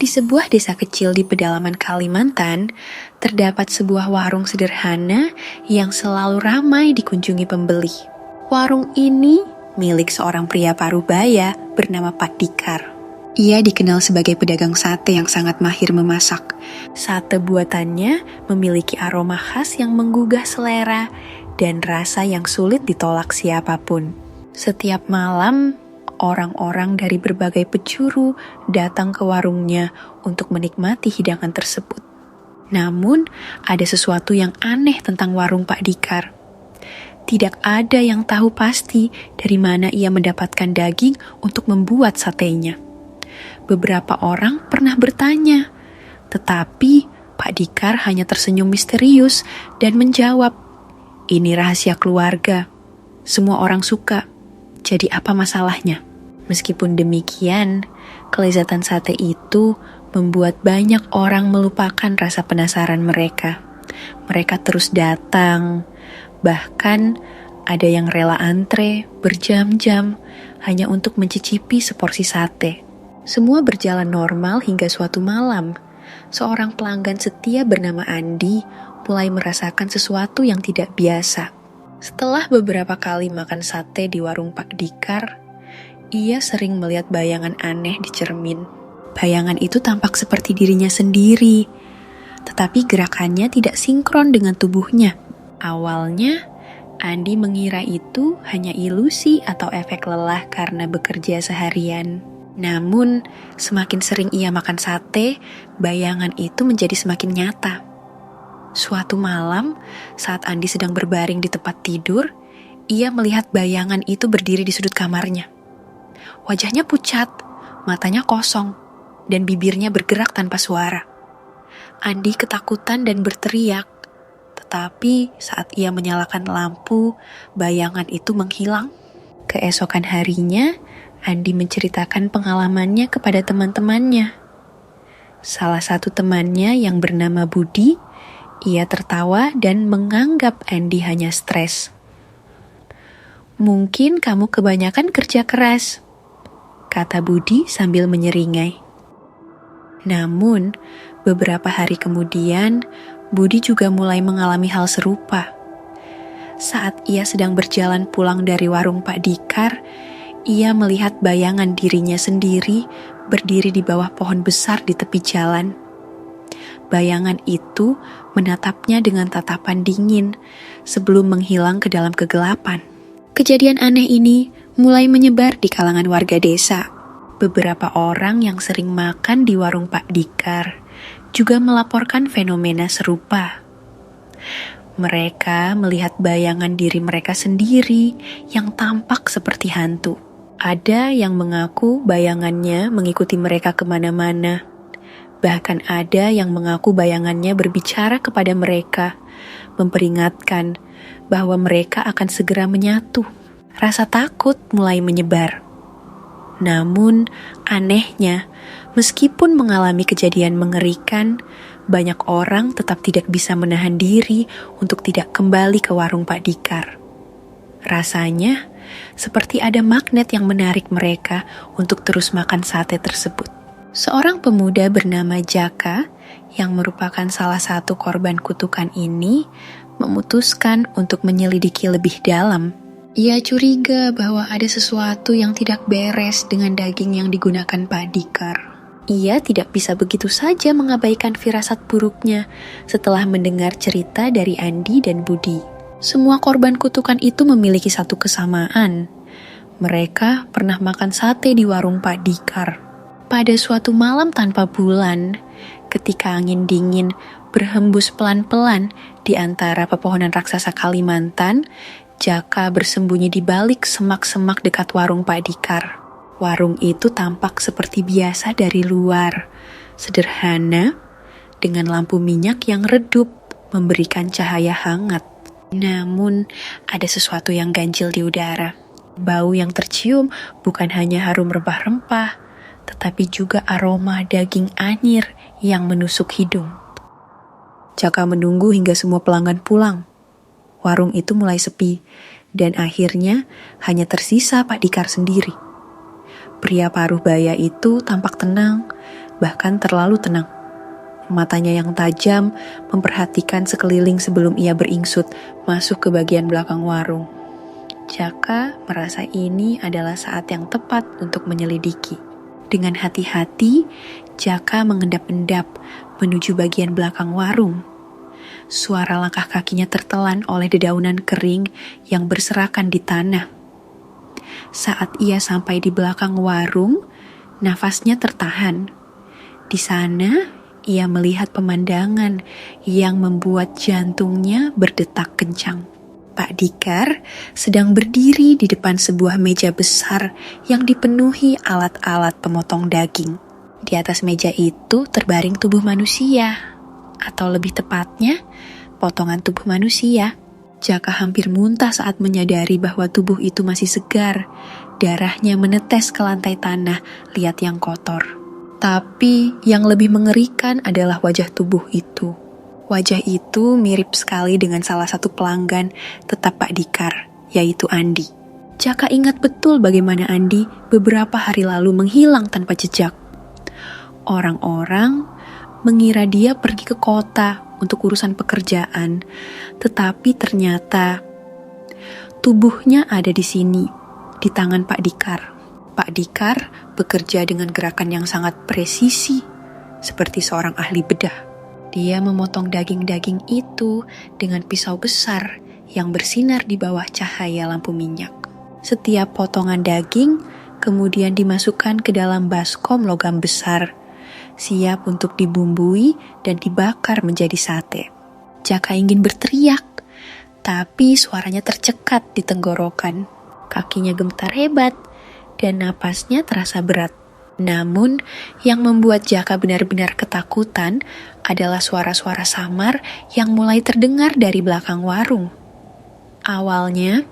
Di sebuah desa kecil di pedalaman Kalimantan, terdapat sebuah warung sederhana yang selalu ramai dikunjungi pembeli. Warung ini milik seorang pria parubaya bernama Pak Dikar. Ia dikenal sebagai pedagang sate yang sangat mahir memasak. Sate buatannya memiliki aroma khas yang menggugah selera dan rasa yang sulit ditolak siapapun. Setiap malam, orang-orang dari berbagai penjuru datang ke warungnya untuk menikmati hidangan tersebut. Namun, ada sesuatu yang aneh tentang warung Pak Dikar. Tidak ada yang tahu pasti dari mana ia mendapatkan daging untuk membuat satenya. Beberapa orang pernah bertanya, tetapi Pak Dikar hanya tersenyum misterius dan menjawab, "Ini rahasia keluarga. Semua orang suka. Jadi apa masalahnya?" Meskipun demikian, kelezatan sate itu membuat banyak orang melupakan rasa penasaran mereka. Mereka terus datang, bahkan ada yang rela antre berjam-jam hanya untuk mencicipi seporsi sate. Semua berjalan normal hingga suatu malam, seorang pelanggan setia bernama Andi mulai merasakan sesuatu yang tidak biasa. Setelah beberapa kali makan sate di warung Pak Dikar, ia sering melihat bayangan aneh di cermin. Bayangan itu tampak seperti dirinya sendiri, tetapi gerakannya tidak sinkron dengan tubuhnya. Awalnya, Andi mengira itu hanya ilusi atau efek lelah karena bekerja seharian. Namun, semakin sering ia makan sate, bayangan itu menjadi semakin nyata. Suatu malam, saat Andi sedang berbaring di tempat tidur, ia melihat bayangan itu berdiri di sudut kamarnya. Wajahnya pucat, matanya kosong, dan bibirnya bergerak tanpa suara. Andi ketakutan dan berteriak, tetapi saat ia menyalakan lampu, bayangan itu menghilang. Keesokan harinya, Andi menceritakan pengalamannya kepada teman-temannya. Salah satu temannya yang bernama Budi, ia tertawa dan menganggap Andi hanya stres. "Mungkin kamu kebanyakan kerja keras," kata Budi sambil menyeringai. Namun, beberapa hari kemudian, Budi juga mulai mengalami hal serupa. Saat ia sedang berjalan pulang dari warung Pak Dikar, ia melihat bayangan dirinya sendiri berdiri di bawah pohon besar di tepi jalan. Bayangan itu menatapnya dengan tatapan dingin sebelum menghilang ke dalam kegelapan. Kejadian aneh ini mulai menyebar di kalangan warga desa. Beberapa orang yang sering makan di warung Pak Dikar juga melaporkan fenomena serupa. Mereka melihat bayangan diri mereka sendiri yang tampak seperti hantu. Ada yang mengaku bayangannya mengikuti mereka kemana-mana. Bahkan ada yang mengaku bayangannya berbicara kepada mereka, memperingatkan bahwa mereka akan segera menyatu. Rasa takut mulai menyebar. Namun, anehnya, meskipun mengalami kejadian mengerikan, banyak orang tetap tidak bisa menahan diri untuk tidak kembali ke warung Pak Dikar. Rasanya, seperti ada magnet yang menarik mereka untuk terus makan sate tersebut. Seorang pemuda bernama Jaka, yang merupakan salah satu korban kutukan ini, memutuskan untuk menyelidiki lebih dalam. Ia curiga bahwa ada sesuatu yang tidak beres dengan daging yang digunakan Pak Dikar. Ia tidak bisa begitu saja mengabaikan firasat buruknya setelah mendengar cerita dari Andi dan Budi. Semua korban kutukan itu memiliki satu kesamaan. Mereka pernah makan sate di warung Pak Dikar. Pada suatu malam tanpa bulan, ketika angin dingin berhembus pelan-pelan di antara pepohonan raksasa Kalimantan, Jaka bersembunyi di balik semak-semak dekat warung Pak Dikar. Warung itu tampak seperti biasa dari luar, sederhana, dengan lampu minyak yang redup memberikan cahaya hangat. Namun, ada sesuatu yang ganjil di udara. Bau yang tercium bukan hanya harum rempah-rempah, tetapi juga aroma daging anyir yang menusuk hidung. Jaka menunggu hingga semua pelanggan pulang. Warung itu mulai sepi, dan akhirnya hanya tersisa Pak Dikar sendiri. Pria paruh baya itu tampak tenang, bahkan terlalu tenang. Matanya yang tajam memperhatikan sekeliling sebelum ia beringsut masuk ke bagian belakang warung. Jaka merasa ini adalah saat yang tepat untuk menyelidiki. Dengan hati-hati, Jaka mengendap-endap menuju bagian belakang warung. Suara langkah kakinya tertelan oleh dedaunan kering yang berserakan di tanah. Saat ia sampai di belakang warung, nafasnya tertahan. Di sana, ia melihat pemandangan yang membuat jantungnya berdetak kencang. Pak Dikar sedang berdiri di depan sebuah meja besar yang dipenuhi alat-alat pemotong daging. Di atas meja itu terbaring tubuh manusia, atau lebih tepatnya, potongan tubuh manusia. Jaka hampir muntah saat menyadari bahwa tubuh itu masih segar. Darahnya menetes ke lantai tanah, lihat yang kotor. Tapi yang lebih mengerikan adalah wajah tubuh itu. Wajah itu mirip sekali dengan salah satu pelanggan tetap Pak Dikar, yaitu Andi. Jaka ingat betul bagaimana Andi beberapa hari lalu menghilang tanpa jejak. Orang-orang mengira dia pergi ke kota untuk urusan pekerjaan, tetapi ternyata tubuhnya ada di sini, di tangan Pak Dikar. Pak Dikar bekerja dengan gerakan yang sangat presisi, seperti seorang ahli bedah. Dia memotong daging-daging itu dengan pisau besar yang bersinar di bawah cahaya lampu minyak. Setiap potongan daging kemudian dimasukkan ke dalam baskom logam besar, siap untuk dibumbui dan dibakar menjadi sate. Jaka ingin berteriak, tapi suaranya tercekat di tenggorokan. Kakinya gemetar hebat, dan napasnya terasa berat. Namun, yang membuat Jaka benar-benar ketakutan adalah suara-suara samar yang mulai terdengar dari belakang warung. Awalnya,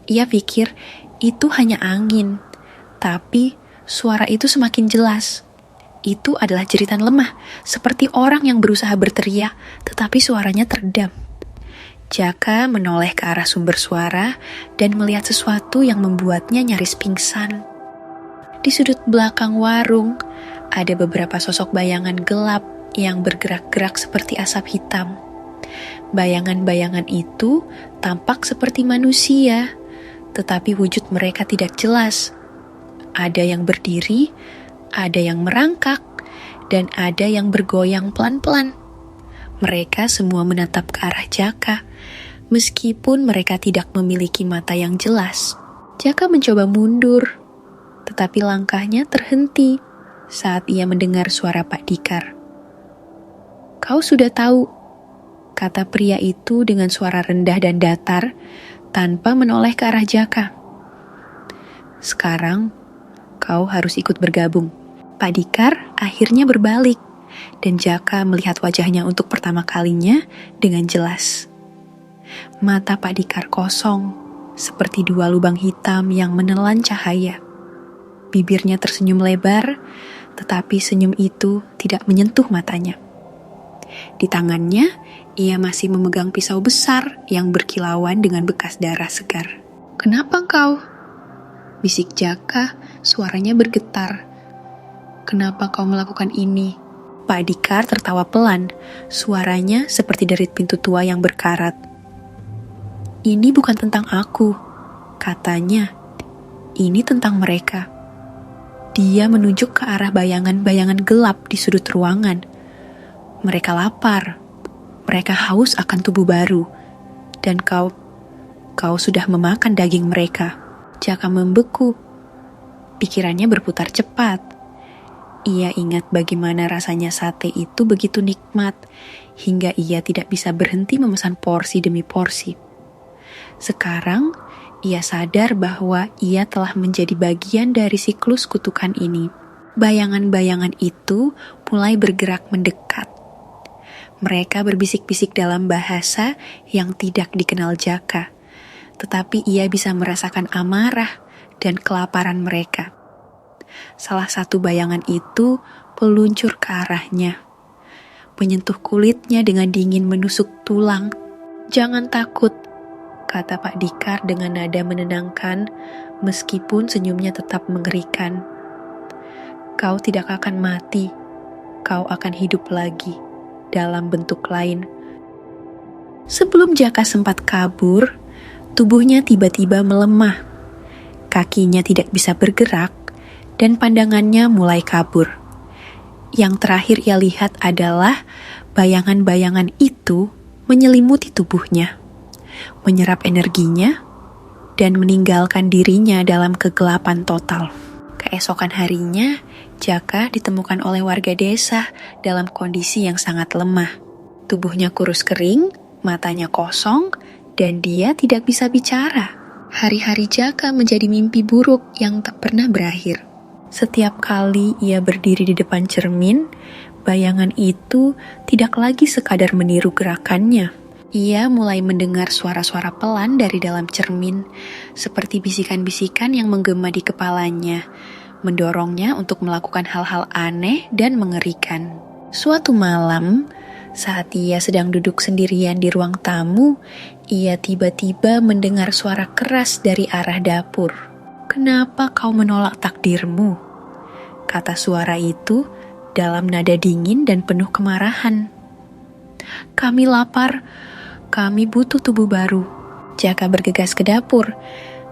ia pikir itu hanya angin, tapi suara itu semakin jelas. Itu adalah jeritan lemah, seperti orang yang berusaha berteriak, tetapi suaranya teredam. Jaka menoleh ke arah sumber suara dan melihat sesuatu yang membuatnya nyaris pingsan. Di sudut belakang warung, ada beberapa sosok bayangan gelap yang bergerak-gerak seperti asap hitam. Bayangan-bayangan itu tampak seperti manusia, tetapi wujud mereka tidak jelas. Ada yang berdiri, ada yang merangkak, dan ada yang bergoyang pelan-pelan. Mereka semua menatap ke arah Jaka, meskipun mereka tidak memiliki mata yang jelas. Jaka mencoba mundur, tetapi langkahnya terhenti saat ia mendengar suara Pak Dikar. "Kau sudah tahu," kata pria itu dengan suara rendah dan datar, tanpa menoleh ke arah Jaka. "Sekarang, kau harus ikut bergabung." Pak Dikar akhirnya berbalik, dan Jaka melihat wajahnya untuk pertama kalinya dengan jelas. Mata Pak Dikar kosong, seperti dua lubang hitam yang menelan cahaya. Bibirnya tersenyum lebar, tetapi senyum itu tidak menyentuh matanya. Di tangannya, ia masih memegang pisau besar yang berkilauan dengan bekas darah segar. "Kenapa kau?" bisik Jaka, suaranya bergetar. "Kenapa kau melakukan ini?" Pak Dikar tertawa pelan, suaranya seperti derit pintu tua yang berkarat. "Ini bukan tentang aku," katanya. "Ini tentang mereka." Dia menunjuk ke arah bayangan-bayangan gelap di sudut ruangan. Mereka lapar. Mereka haus akan tubuh baru. Dan kau sudah memakan daging mereka. Jaka membeku. Pikirannya berputar cepat. Ia ingat bagaimana rasanya sate itu begitu nikmat, hingga ia tidak bisa berhenti memesan porsi demi porsi. Sekarang, ia sadar bahwa ia telah menjadi bagian dari siklus kutukan ini. Bayangan-bayangan itu mulai bergerak mendekat. Mereka berbisik-bisik dalam bahasa yang tidak dikenal Jaka, tetapi ia bisa merasakan amarah dan kelaparan mereka. Salah satu bayangan itu meluncur ke arahnya, menyentuh kulitnya dengan dingin menusuk tulang. "Jangan takut," kata Pak Dikar dengan nada menenangkan, meskipun senyumnya tetap mengerikan. "Kau tidak akan mati. kau akan hidup lagi dalam bentuk lain. Sebelum Jaka sempat kabur, tubuhnya tiba-tiba melemah. Kakinya tidak bisa bergerak dan pandangannya mulai kabur. Yang terakhir ia lihat adalah bayangan-bayangan itu menyelimuti tubuhnya, menyerap energinya, dan meninggalkan dirinya dalam kegelapan total. Keesokan harinya, Jaka ditemukan oleh warga desa dalam kondisi yang sangat lemah. Tubuhnya kurus kering, matanya kosong, dan dia tidak bisa bicara. Hari-hari Jaka menjadi mimpi buruk yang tak pernah berakhir. Setiap kali ia berdiri di depan cermin, bayangan itu tidak lagi sekadar meniru gerakannya. Ia mulai mendengar suara-suara pelan dari dalam cermin, seperti bisikan-bisikan yang menggema di kepalanya, mendorongnya untuk melakukan hal-hal aneh dan mengerikan. Suatu malam, saat ia sedang duduk sendirian di ruang tamu, ia tiba-tiba mendengar suara keras dari arah dapur. "Kenapa kau menolak takdirmu?" kata suara itu dalam nada dingin dan penuh kemarahan. "Kami lapar, kami butuh tubuh baru." Jaka bergegas ke dapur,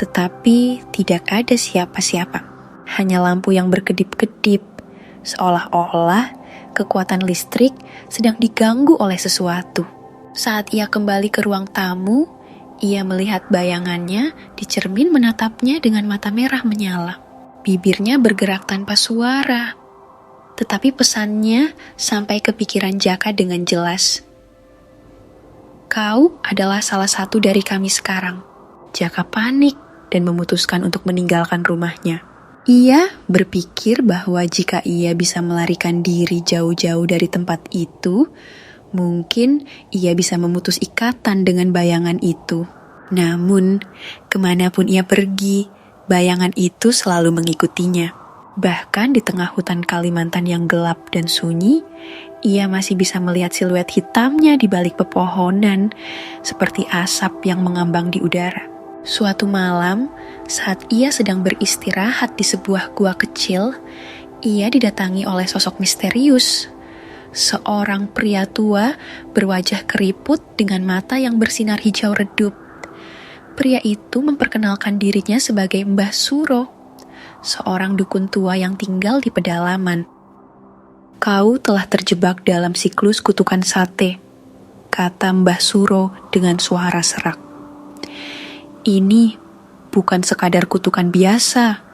tetapi tidak ada siapa-siapa. Hanya lampu yang berkedip-kedip, seolah-olah kekuatan listrik sedang diganggu oleh sesuatu. Saat ia kembali ke ruang tamu, ia melihat bayangannya di cermin menatapnya dengan mata merah menyala. Bibirnya bergerak tanpa suara, tetapi pesannya sampai ke pikiran Jaka dengan jelas. "Kau adalah salah satu dari kami sekarang." Jaka panik dan memutuskan untuk meninggalkan rumahnya. Ia berpikir bahwa jika ia bisa melarikan diri jauh-jauh dari tempat itu, mungkin ia bisa memutus ikatan dengan bayangan itu. Namun, kemanapun ia pergi, bayangan itu selalu mengikutinya. Bahkan di tengah hutan Kalimantan yang gelap dan sunyi, ia masih bisa melihat siluet hitamnya di balik pepohonan, seperti asap yang mengambang di udara. Suatu malam, saat ia sedang beristirahat di sebuah gua kecil, ia didatangi oleh sosok misterius. Seorang pria tua berwajah keriput dengan mata yang bersinar hijau redup. Pria itu memperkenalkan dirinya sebagai Mbah Suro, seorang dukun tua yang tinggal di pedalaman. "Kau telah terjebak dalam siklus kutukan sate," kata Mbah Suro dengan suara serak. "Ini bukan sekadar kutukan biasa.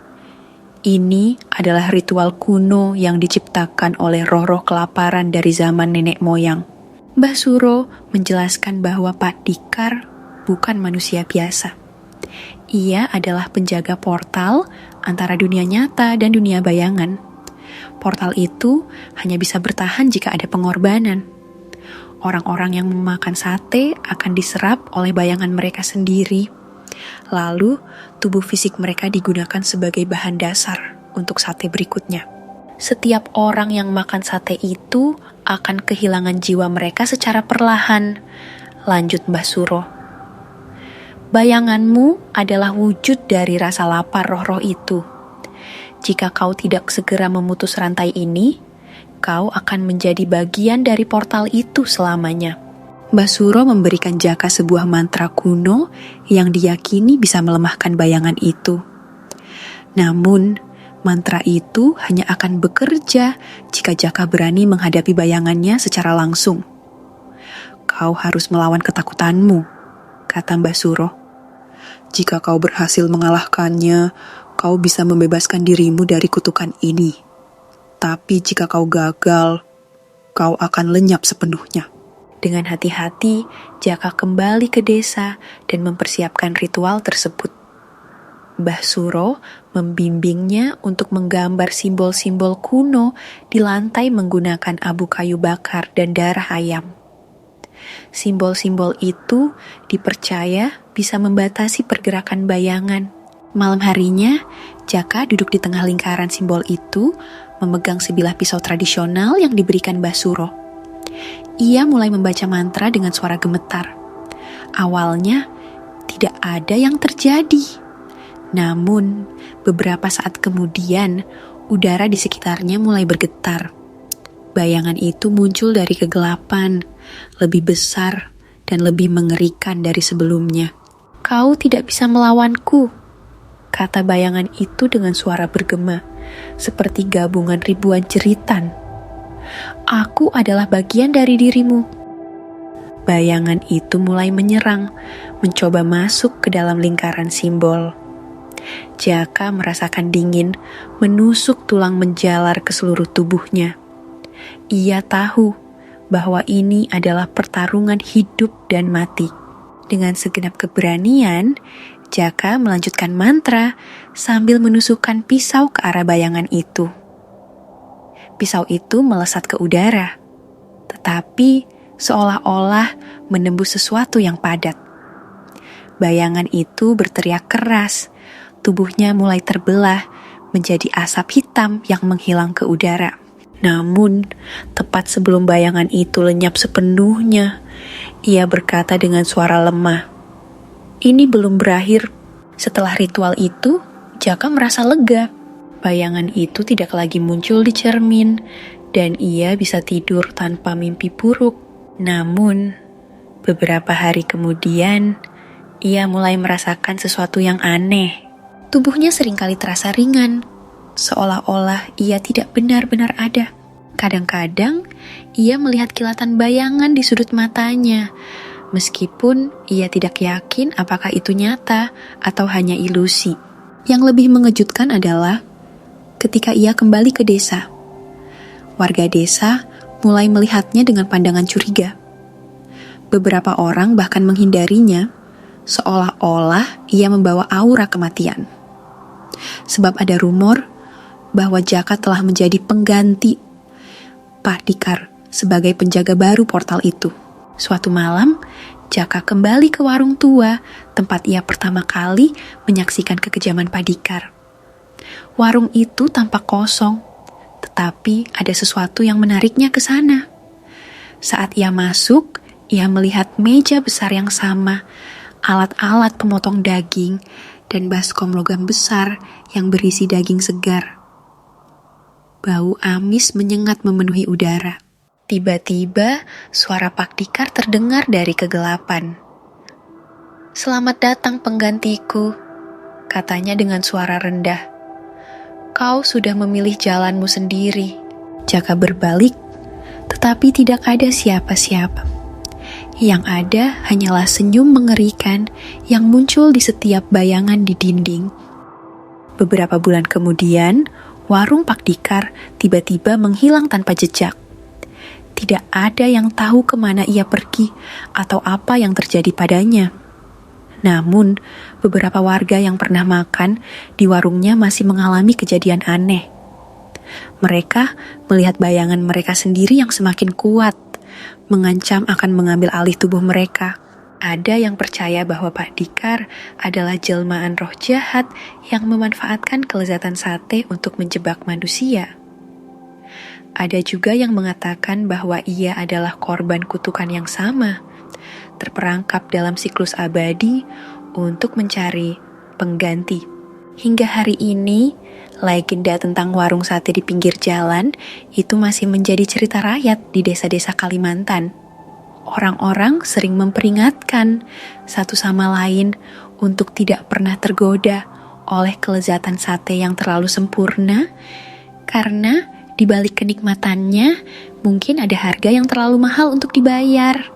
Ini adalah ritual kuno yang diciptakan oleh roh-roh kelaparan dari zaman nenek moyang." Mbah Suro menjelaskan bahwa Pak Dikar bukan manusia biasa. Ia adalah penjaga portal antara dunia nyata dan dunia bayangan. Portal itu hanya bisa bertahan jika ada pengorbanan. Orang-orang yang memakan sate akan diserap oleh bayangan mereka sendiri. Lalu, tubuh fisik mereka digunakan sebagai bahan dasar untuk sate berikutnya. Setiap orang yang makan sate itu akan kehilangan jiwa mereka secara perlahan, lanjut Mbah Suro. "Bayanganmu adalah wujud dari rasa lapar roh-roh itu. Jika kau tidak segera memutus rantai ini, kau akan menjadi bagian dari portal itu selamanya." Mbah Suro memberikan Jaka sebuah mantra kuno yang diyakini bisa melemahkan bayangan itu. Namun, mantra itu hanya akan bekerja jika Jaka berani menghadapi bayangannya secara langsung. "Kau harus melawan ketakutanmu," kata Mbah Suro. "Jika kau berhasil mengalahkannya, kau bisa membebaskan dirimu dari kutukan ini. Tapi jika kau gagal, kau akan lenyap sepenuhnya." Dengan hati-hati, Jaka kembali ke desa dan mempersiapkan ritual tersebut. Mbah Suro membimbingnya untuk menggambar simbol-simbol kuno di lantai menggunakan abu kayu bakar dan darah ayam. Simbol-simbol itu dipercaya bisa membatasi pergerakan bayangan. Malam harinya, Jaka duduk di tengah lingkaran simbol itu, memegang sebilah pisau tradisional yang diberikan Mbah Suro. Ia mulai membaca mantra dengan suara gemetar. Awalnya, tidak ada yang terjadi. Namun, beberapa saat kemudian, udara di sekitarnya mulai bergetar. Bayangan itu muncul dari kegelapan, lebih besar dan lebih mengerikan dari sebelumnya. "Kau tidak bisa melawanku," kata bayangan itu dengan suara bergema, seperti gabungan ribuan jeritan. "Aku adalah bagian dari dirimu." Bayangan itu mulai menyerang, mencoba masuk ke dalam lingkaran simbol. Jaka merasakan dingin, menusuk tulang menjalar ke seluruh tubuhnya. Ia tahu bahwa ini adalah pertarungan hidup dan mati. Dengan segenap keberanian, Jaka melanjutkan mantra sambil menusukkan pisau ke arah bayangan itu. Pisau itu melesat ke udara, tetapi seolah-olah menembus sesuatu yang padat. Bayangan itu berteriak keras, tubuhnya mulai terbelah menjadi asap hitam yang menghilang ke udara. Namun, tepat sebelum bayangan itu lenyap sepenuhnya, ia berkata dengan suara lemah, "Ini belum berakhir." Setelah ritual itu, Jaka merasa lega. Bayangan itu tidak lagi muncul di cermin, dan ia bisa tidur tanpa mimpi buruk. Namun, beberapa hari kemudian, ia mulai merasakan sesuatu yang aneh. Tubuhnya seringkali terasa ringan, seolah-olah ia tidak benar-benar ada. Kadang-kadang, ia melihat kilatan bayangan di sudut matanya, meskipun ia tidak yakin apakah itu nyata atau hanya ilusi. Yang lebih mengejutkan adalah ketika ia kembali ke desa. Warga desa mulai melihatnya dengan pandangan curiga. Beberapa orang bahkan menghindarinya, seolah-olah ia membawa aura kematian. Sebab ada rumor bahwa Jaka telah menjadi pengganti Pak Dikar sebagai penjaga baru portal itu. Suatu malam, Jaka kembali ke warung tua, tempat ia pertama kali menyaksikan kekejaman Pak Dikar. Warung itu tampak kosong, tetapi ada sesuatu yang menariknya ke sana. Saat ia masuk, ia melihat meja besar yang sama, alat-alat pemotong daging, dan baskom logam besar yang berisi daging segar. Bau amis menyengat memenuhi udara. Tiba-tiba, suara Pak Dikar terdengar dari kegelapan. "Selamat datang penggantiku," katanya dengan suara rendah. "Kau sudah memilih jalanmu sendiri." Jaka berbalik, tetapi tidak ada siapa-siapa. Yang ada hanyalah senyum mengerikan yang muncul di setiap bayangan di dinding. Beberapa bulan kemudian, warung Pak Dikar tiba-tiba menghilang tanpa jejak. Tidak ada yang tahu kemana ia pergi atau apa yang terjadi padanya. Namun, beberapa warga yang pernah makan di warungnya masih mengalami kejadian aneh. Mereka melihat bayangan mereka sendiri yang semakin kuat, mengancam akan mengambil alih tubuh mereka. Ada yang percaya bahwa Pak Dikar adalah jelmaan roh jahat yang memanfaatkan kelezatan sate untuk menjebak manusia. Ada juga yang mengatakan bahwa ia adalah korban kutukan yang sama, terperangkap dalam siklus abadi untuk mencari pengganti. Hingga hari ini, legenda tentang warung sate di pinggir jalan itu masih menjadi cerita rakyat di desa-desa Kalimantan. Orang-orang sering memperingatkan satu sama lain untuk tidak pernah tergoda oleh kelezatan sate yang terlalu sempurna, karena di balik kenikmatannya mungkin ada harga yang terlalu mahal untuk dibayar.